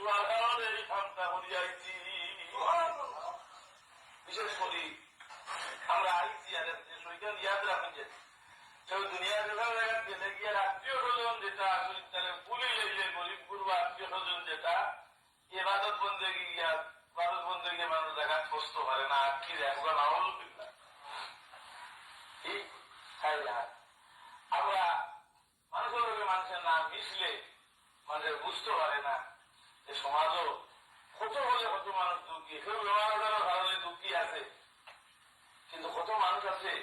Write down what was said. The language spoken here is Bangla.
বাধার এই খামটা হরিয়াইছি। বিশেষ করি আমরা আইছি আর সৈকত ইয়াদ রাখুন যে সেই দুনিয়া যেভাবে গেলে গিয়ে আত্মীয় স্বজন যেটা শরীর পুলি লেগে গরিব গুরু আত্মীয় স্বজন যেটা এবাদত বন্ধে গিয়া ইবাদত বন্ধে গিয়ে মানুষ দেখা কষ্ট পারে না কি দেখো নাও ঠিক আমরা মানুষের লোকে মানুষের নাম মিশলে মানুষের বুঝতে পারে না যে সমাজও কত হলে কত মানুষ দুঃখী কেউ ব্যবহার করার কারণে দুঃখী আছে কিন্তু কত মানুষ আছে